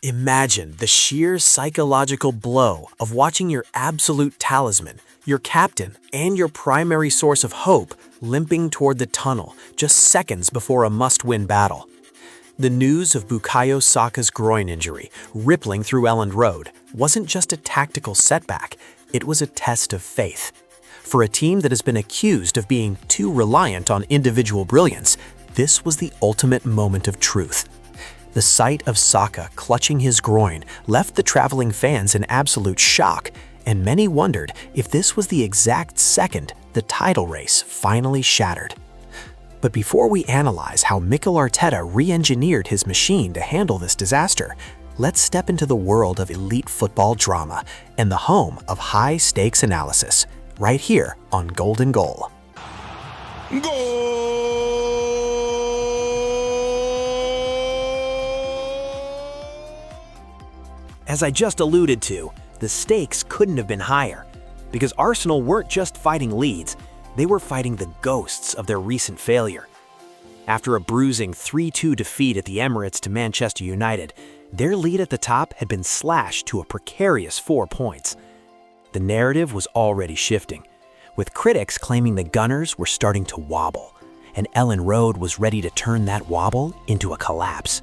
Imagine the sheer psychological blow of watching your absolute talisman, your captain, and your primary source of hope limping toward the tunnel just seconds before a must-win battle. The news of Bukayo Saka's groin injury rippling through Elland Road wasn't just a tactical setback, it was a test of faith. For a team that has been accused of being too reliant on individual brilliance, this was the ultimate moment of truth. The sight of Saka clutching his groin left the traveling fans in absolute shock, and many wondered if this was the exact second the title race finally shattered. But before we analyze how Mikel Arteta re-engineered his machine to handle this disaster, let's step into the world of elite football drama and the home of high-stakes analysis, right here on Golden Goal. As I just alluded to, the stakes couldn't have been higher, because Arsenal weren't just fighting Leeds, they were fighting the ghosts of their recent failure. After a bruising 3-2 defeat at the Emirates to Manchester United, their lead at the top had been slashed to a precarious 4 points. The narrative was already shifting, with critics claiming the Gunners were starting to wobble, and Elland Road was ready to turn that wobble into a collapse.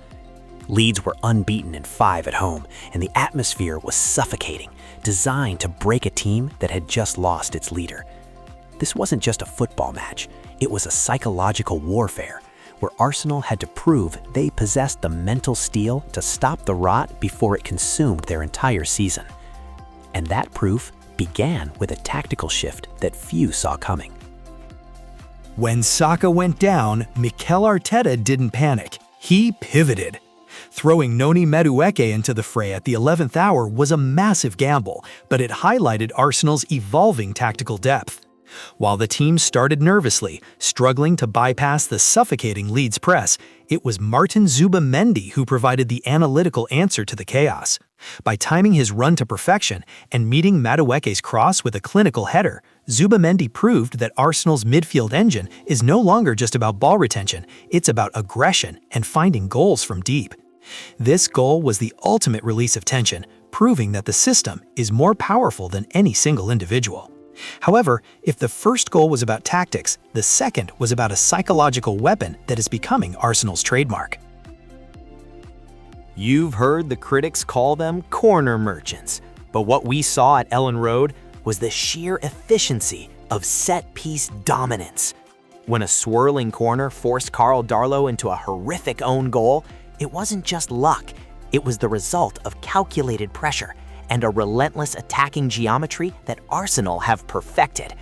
Leeds were unbeaten in 5 at home, and the atmosphere was suffocating, designed to break a team that had just lost its leader. This wasn't just a football match, it was a psychological warfare, where Arsenal had to prove they possessed the mental steel to stop the rot before it consumed their entire season. And that proof began with a tactical shift that few saw coming. When Saka went down, Mikel Arteta didn't panic. He pivoted. Throwing Noni Madueke into the fray at the 11th hour was a massive gamble, but it highlighted Arsenal's evolving tactical depth. While the team started nervously, struggling to bypass the suffocating Leeds press, it was Martin Zubimendi who provided the analytical answer to the chaos. By timing his run to perfection and meeting Madueke's cross with a clinical header, Zubimendi proved that Arsenal's midfield engine is no longer just about ball retention, it's about aggression and finding goals from deep. This goal was the ultimate release of tension, proving that the system is more powerful than any single individual. However, if the first goal was about tactics, the second was about a psychological weapon that is becoming Arsenal's trademark. You've heard the critics call them corner merchants, but what we saw at Elland Road was the sheer efficiency of set-piece dominance. When a swirling corner forced Karl Darlow into a horrific own goal, it wasn't just luck, it was the result of calculated pressure and a relentless attacking geometry that Arsenal have perfected.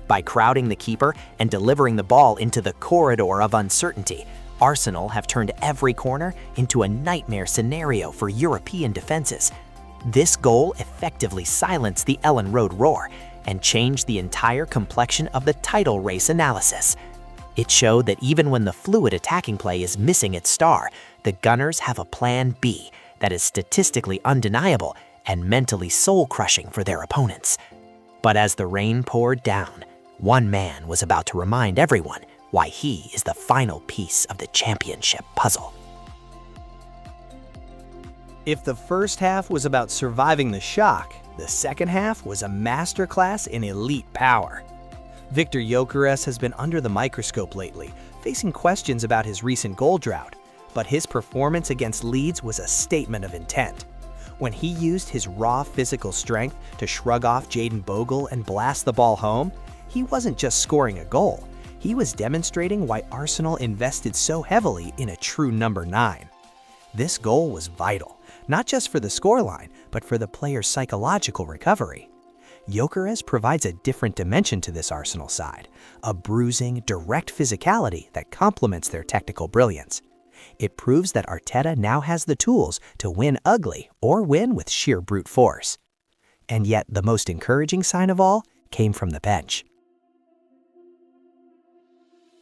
By crowding the keeper and delivering the ball into the corridor of uncertainty, Arsenal have turned every corner into a nightmare scenario for European defenses. This goal effectively silenced the Elland Road roar and changed the entire complexion of the title race analysis. It showed that even when the fluid attacking play is missing its star, the Gunners have a plan B that is statistically undeniable and mentally soul-crushing for their opponents. But as the rain poured down, one man was about to remind everyone why he is the final piece of the championship puzzle. If the first half was about surviving the shock, the second half was a masterclass in elite power. Viktor Gyokeres has been under the microscope lately, facing questions about his recent goal drought, but his performance against Leeds was a statement of intent. When he used his raw physical strength to shrug off Jadon Bogle and blast the ball home, he wasn't just scoring a goal, he was demonstrating why Arsenal invested so heavily in a true number 9. This goal was vital, not just for the scoreline, but for the player's psychological recovery. Gyokeres provides a different dimension to this Arsenal side, a bruising, direct physicality that complements their technical brilliance. It proves that Arteta now has the tools to win ugly or win with sheer brute force. And yet, the most encouraging sign of all came from the bench.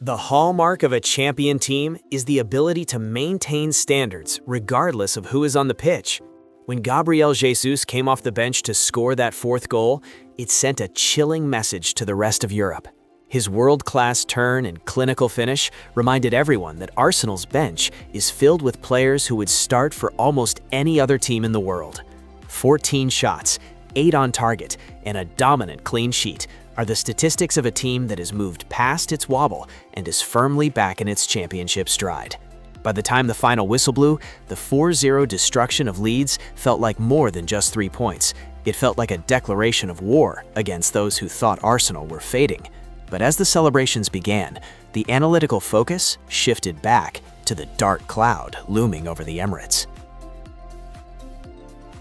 The hallmark of a champion team is the ability to maintain standards regardless of who is on the pitch. When Gabriel Jesus came off the bench to score that 4th goal, it sent a chilling message to the rest of Europe. His world-class turn and clinical finish reminded everyone that Arsenal's bench is filled with players who would start for almost any other team in the world. 14 shots, 8 on target, and a dominant clean sheet are the statistics of a team that has moved past its wobble and is firmly back in its championship stride. By the time the final whistle blew, the 4-0 destruction of Leeds felt like more than just 3 points. It felt like a declaration of war against those who thought Arsenal were fading. But as the celebrations began, the analytical focus shifted back to the dark cloud looming over the Emirates.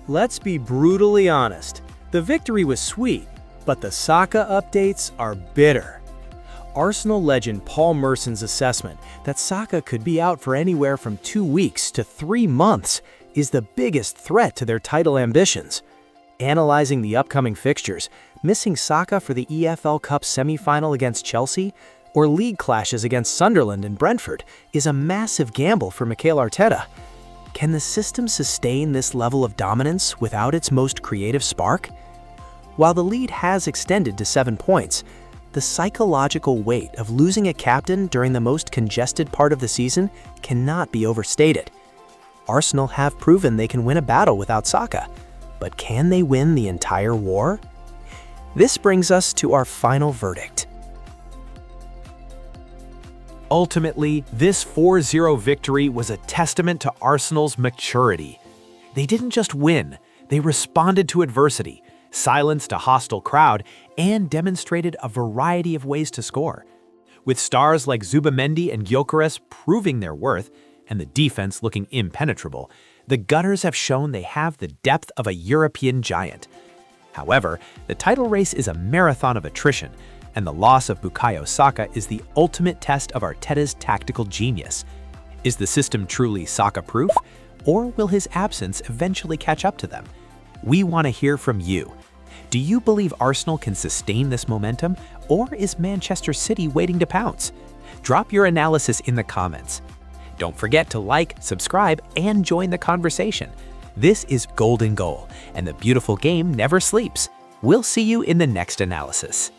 Let's be brutally honest. The victory was sweet, but the Saka updates are bitter. Arsenal legend Paul Merson's assessment that Saka could be out for anywhere from 2 weeks to 3 months is the biggest threat to their title ambitions. Analyzing the upcoming fixtures, missing Saka for the EFL Cup semi-final against Chelsea or league clashes against Sunderland and Brentford is a massive gamble for Mikel Arteta. Can the system sustain this level of dominance without its most creative spark? While the lead has extended to 7 points, the psychological weight of losing a captain during the most congested part of the season cannot be overstated. Arsenal have proven they can win a battle without Saka, but can they win the entire war? This brings us to our final verdict. Ultimately, this 4-0 victory was a testament to Arsenal's maturity. They didn't just win, they responded to adversity, silenced a hostile crowd, and demonstrated a variety of ways to score. With stars like Zubamendi and Gyokeres proving their worth, and the defense looking impenetrable, the Gunners have shown they have the depth of a European giant. However, the title race is a marathon of attrition, and the loss of Bukayo Saka is the ultimate test of Arteta's tactical genius. Is the system truly Saka-proof, or will his absence eventually catch up to them? We want to hear from you. Do you believe Arsenal can sustain this momentum, or is Manchester City waiting to pounce? Drop your analysis in the comments. Don't forget to like, subscribe, and join the conversation. This is Golden Goal, and the beautiful game never sleeps. We'll see you in the next analysis.